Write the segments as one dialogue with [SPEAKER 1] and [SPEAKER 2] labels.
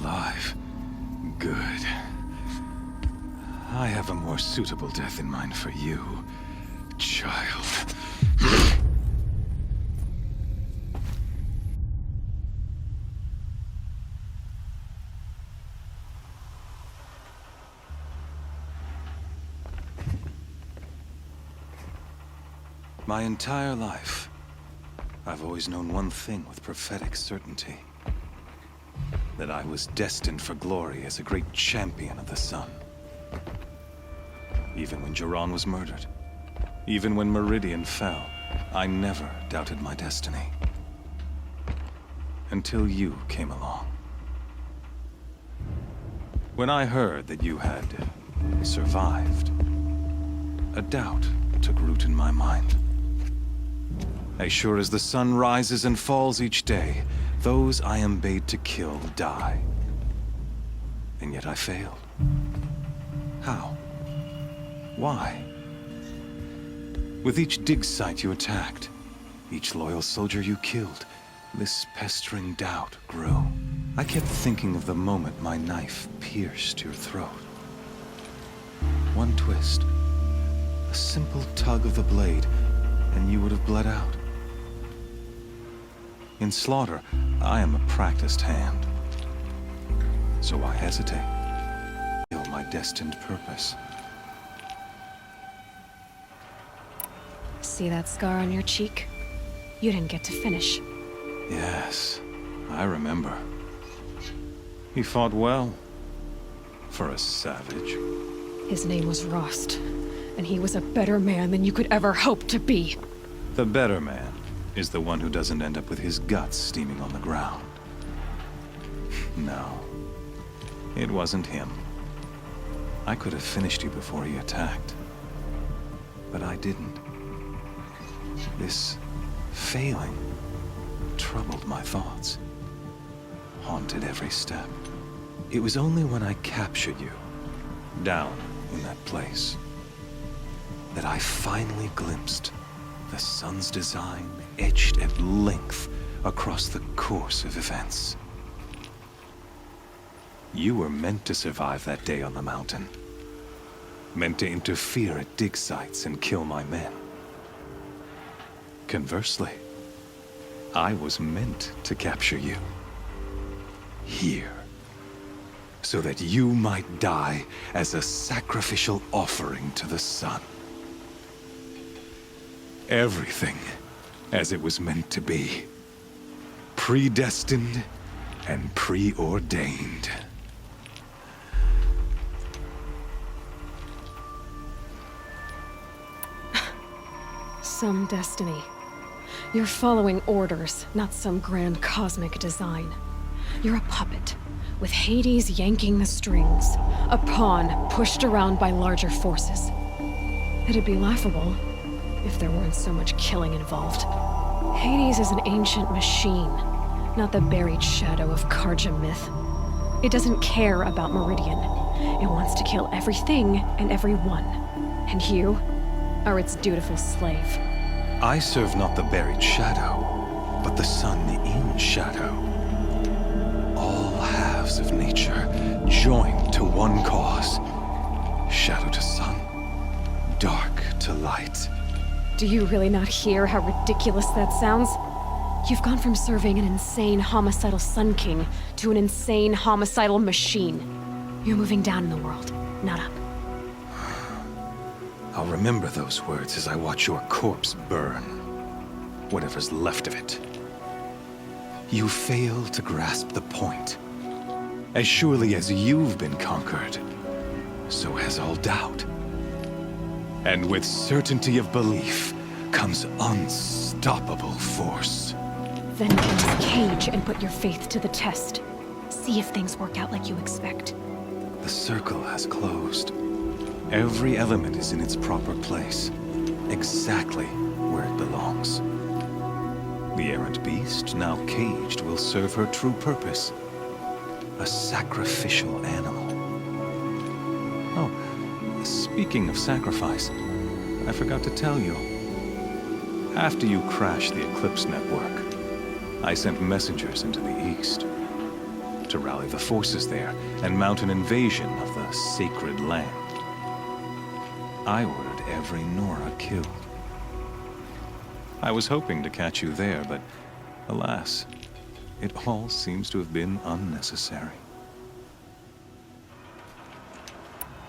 [SPEAKER 1] alive. Good. I have a more suitable death in mind for you, child. My entire life, I've always known one thing with prophetic certainty. That I was destined for glory as a great champion of the sun. Even when Jiran was murdered, even when Meridian fell, I never doubted my destiny. Until you came along. When I heard that you had survived, a doubt took root in my mind. As sure as the sun rises and falls each day, those I am bade to kill die. And yet I failed. How? Why? With each dig site you attacked, each loyal soldier you killed, this pestering doubt grew. I kept thinking of the moment my knife pierced your throat. One twist, a simple tug of the blade, and you would have bled out. In slaughter, I am a practiced hand. So why hesitate? Kill my destined purpose.
[SPEAKER 2] See that scar on your cheek? You didn't get to finish.
[SPEAKER 1] Yes, I remember. He fought well. For a savage.
[SPEAKER 2] His name was Rost, and he was a better man than you could ever hope to be.
[SPEAKER 1] The better man is the one who doesn't end up with his guts steaming on the ground. No, it wasn't him. I could have finished you before he attacked. But I didn't. This failing troubled my thoughts, haunted every step. It was only when I captured you, down in that place, that I finally glimpsed the sun's design etched at length across the course of events. You were meant to survive that day on the mountain. Meant to interfere at dig sites and kill my men. Conversely, I was meant to capture you. Here. So that you might die as a sacrificial offering to the sun. Everything as it was meant to be. Predestined and preordained.
[SPEAKER 2] Some destiny. You're following orders, not some grand cosmic design. You're a puppet, with Hades yanking the strings. A pawn pushed around by larger forces. It'd be laughable if there weren't so much killing involved. Hades is an ancient machine, not the buried shadow of Karja myth. It doesn't care about Meridian. It wants to kill everything and everyone. And you are its dutiful slave.
[SPEAKER 1] I serve not the buried shadow, but the sun in shadow. All halves of nature joined to one cause. Shadow to sun, dark to light.
[SPEAKER 2] Do you really not hear how ridiculous that sounds? You've gone from serving an insane homicidal Sun King to an insane homicidal machine. You're moving down in the world, not up.
[SPEAKER 1] I'll remember those words as I watch your corpse burn. Whatever's left of it. You fail to grasp the point. As surely as you've been conquered, so has all doubt. And with certainty of belief comes unstoppable force.
[SPEAKER 2] Then get this cage and put your faith to the test. See if things work out like you expect.
[SPEAKER 1] The circle has closed. Every element is in its proper place, exactly where it belongs. The errant beast, now caged, will serve her true purpose. A sacrificial animal. Oh, speaking of sacrifice, I forgot to tell you. After you crashed the Eclipse network, I sent messengers into the east to rally the forces there and mount an invasion of the sacred land. I ordered every Nora killed. I was hoping to catch you there, but alas, it all seems to have been unnecessary.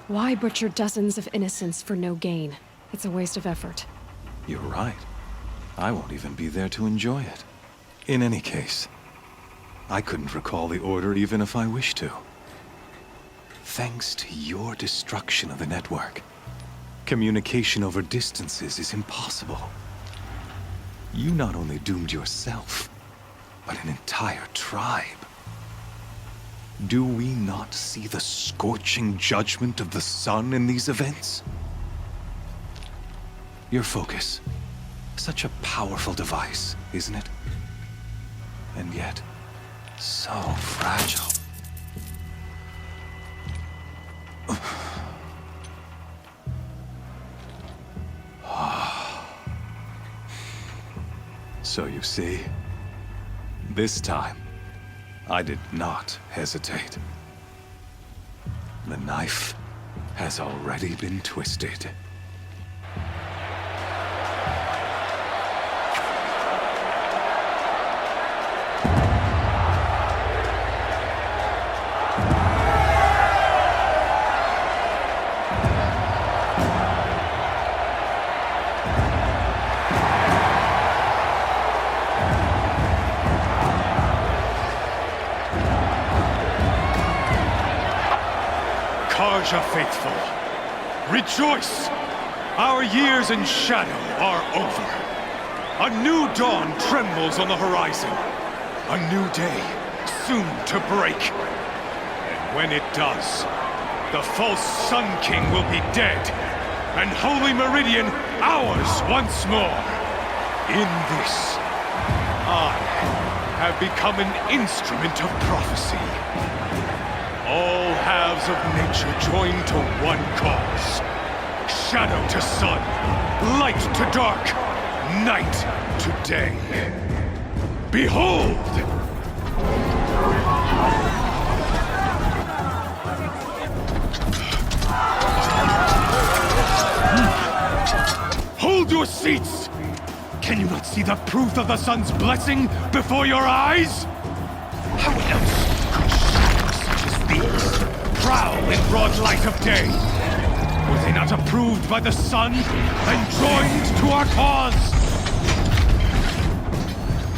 [SPEAKER 2] Why butcher dozens of innocents for no gain? It's a waste of effort.
[SPEAKER 1] You're right. I won't even be there to enjoy it. In any case, I couldn't recall the order even if I wished to. Thanks to your destruction of the network, communication over distances is impossible. You not only doomed yourself, but an entire tribe. Do we not see the scorching judgment of the sun in these events? Your focus. Such a powerful device, isn't it? And yet, so fragile. So you see, this time, I did not hesitate. The knife has already been twisted.
[SPEAKER 3] Karja faithful, rejoice! Our years in shadow are over. A new dawn trembles on the horizon. A new day soon to break. And when it does, the false Sun King will be dead, and Holy Meridian ours once more. In this, I have become an instrument of prophecy. All halves of nature join to one cause. Shadow to sun, light to dark, night to day. Behold! Hold your seats! Can you not see the proof of the sun's blessing before your eyes? How else could shadows such as these prowl in broad light of day? Were they not approved by the sun and joined to our cause?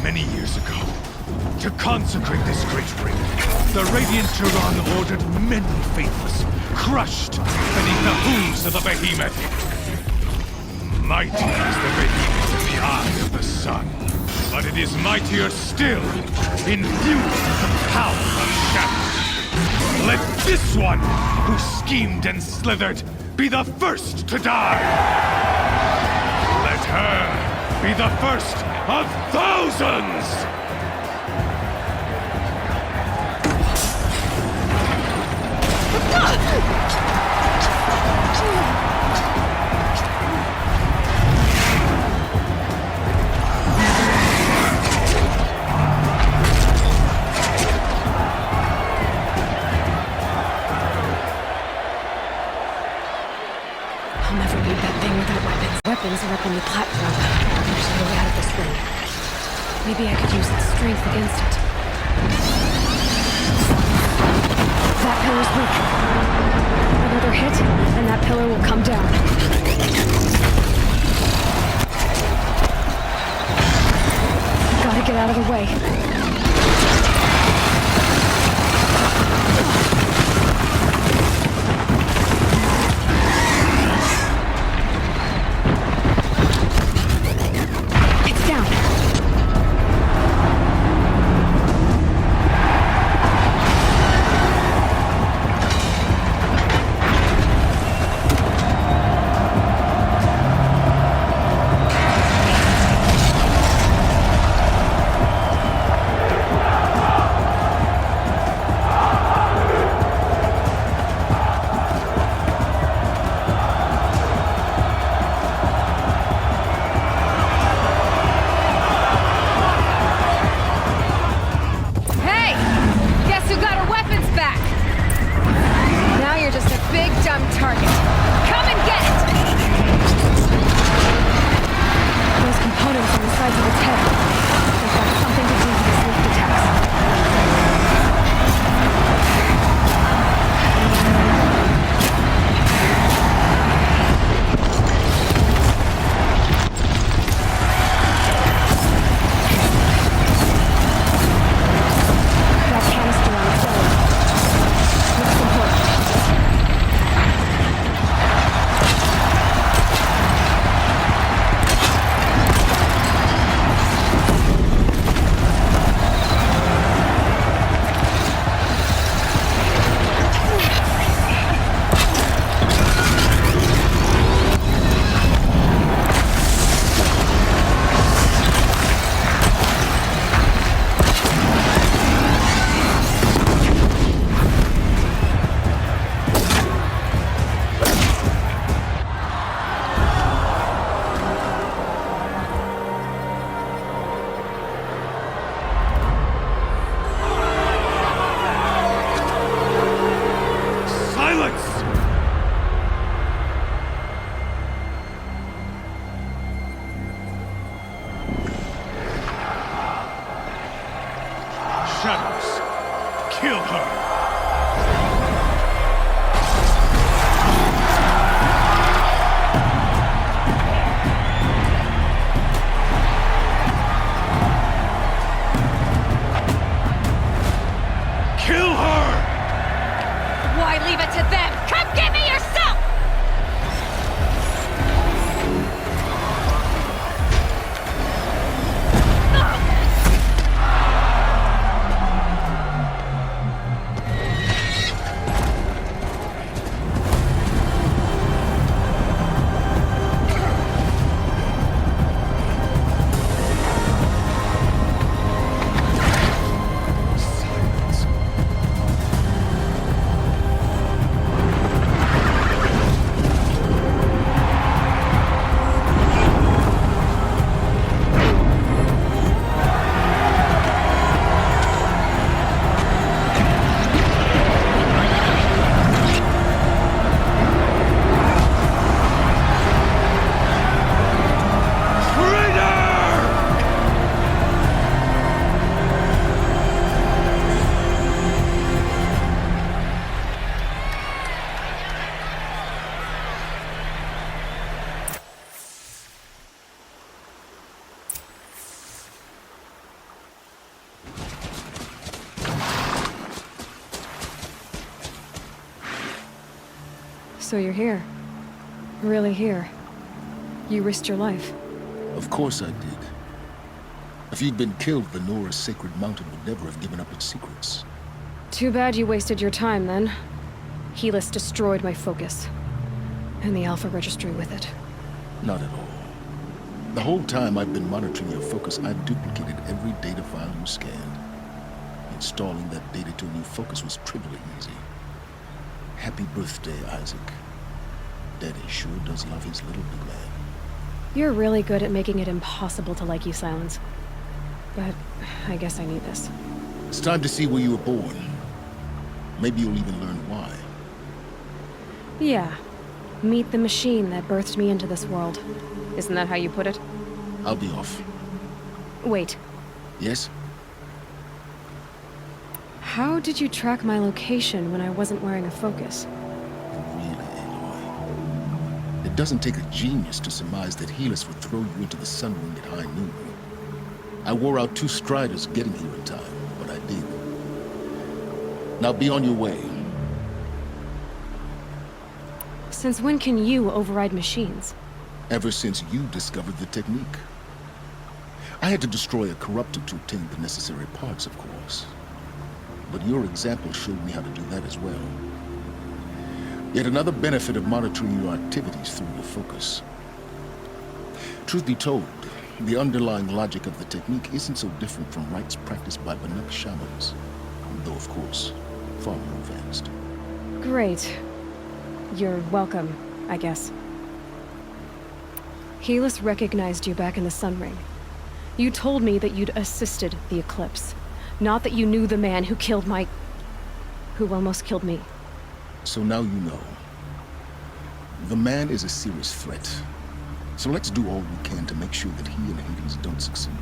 [SPEAKER 3] Many years ago, to consecrate this great ring, the Radiant Turan ordered many faithless, crushed beneath the hooves of the behemoth. Mighty is the behemoth in the eye of the sun, but it is mightier still, infused with the power of shadow. Let this one, who schemed and slithered, be the first to die! Let her be the first of thousands!
[SPEAKER 2] I'll never leave that thing without weapons. Weapons are up on the platform. There's no way out of this thing. Maybe I could use its strength against it. That pillar's weak. Another hit, and that pillar will come down. Gotta get out of the way.
[SPEAKER 3] Kill her! Kill her!
[SPEAKER 2] Why leave it to them? Come get me yourself!
[SPEAKER 1] Silence.
[SPEAKER 3] Traitor!
[SPEAKER 2] So you're here. Really here. You risked your life.
[SPEAKER 4] Of course I did. If you'd been killed, the Nora's sacred mountain would never have given up its secrets.
[SPEAKER 2] Too bad you wasted your time then. Helis destroyed my focus. And the Alpha Registry with it.
[SPEAKER 4] Not at all. The whole time I've been monitoring your focus, I've duplicated every data file you scanned. Installing that data to a new focus was trivially easy. Happy birthday, Isaac. Daddy sure does love his little big man.
[SPEAKER 2] You're really good at making it impossible to like you, Silence. But I guess I need this.
[SPEAKER 4] It's time to see where you were born. Maybe you'll even learn why.
[SPEAKER 2] Yeah. Meet the machine that birthed me into this world. Isn't that how you put it?
[SPEAKER 4] I'll be off.
[SPEAKER 2] Wait.
[SPEAKER 4] Yes?
[SPEAKER 2] How did you track my location when I wasn't wearing a focus?
[SPEAKER 4] Really, Aloy. It doesn't take a genius to surmise that Helis would throw you into the Sun Ring at high noon. I wore out 2 striders getting here in time, but I did. Now be on your way.
[SPEAKER 2] Since when can you override machines?
[SPEAKER 4] Ever since you discovered the technique. I had to destroy a corruptor to obtain the necessary parts, of course. But your example showed me how to do that as well. Yet another benefit of monitoring your activities through your focus. Truth be told, the underlying logic of the technique isn't so different from rites practiced by Banuk shamans, though of course, far more advanced.
[SPEAKER 2] Great. You're welcome, I guess. Helis recognized you back in the Sun Ring. You told me that you'd assisted the Eclipse. Not that you knew the man who killed my... who almost killed me.
[SPEAKER 4] So now you know. The man is a serious threat. So let's do all we can to make sure that he and Hades don't succeed.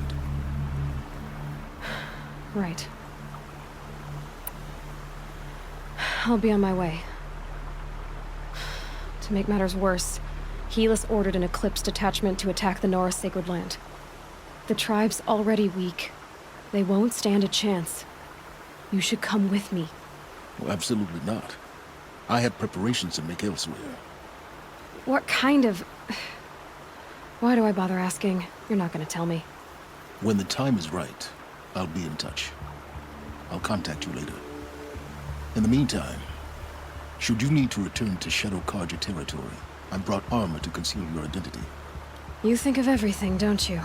[SPEAKER 2] Right. I'll be on my way. To make matters worse, Helis ordered an Eclipse detachment to attack the Nora Sacred Land. The tribe's already weak. They won't stand a chance. You should come with me.
[SPEAKER 4] Well, absolutely not. I have preparations to make elsewhere.
[SPEAKER 2] What kind of... Why do I bother asking? You're not gonna tell me.
[SPEAKER 4] When the time is right, I'll be in touch. I'll contact you later. In the meantime, should you need to return to Shadow Carja territory, I brought armor to conceal your identity.
[SPEAKER 2] You think of everything, don't you?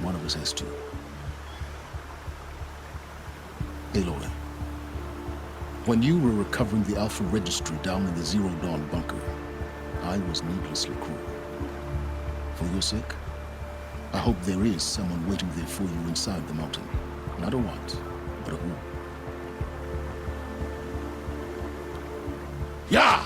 [SPEAKER 4] One of us has to. Aloy, when you were recovering the Alpha Registry down in the Zero Dawn bunker, I was needlessly cruel. For your sake, I hope there is someone waiting there for you inside the mountain. Not a what, but a who. Yeah!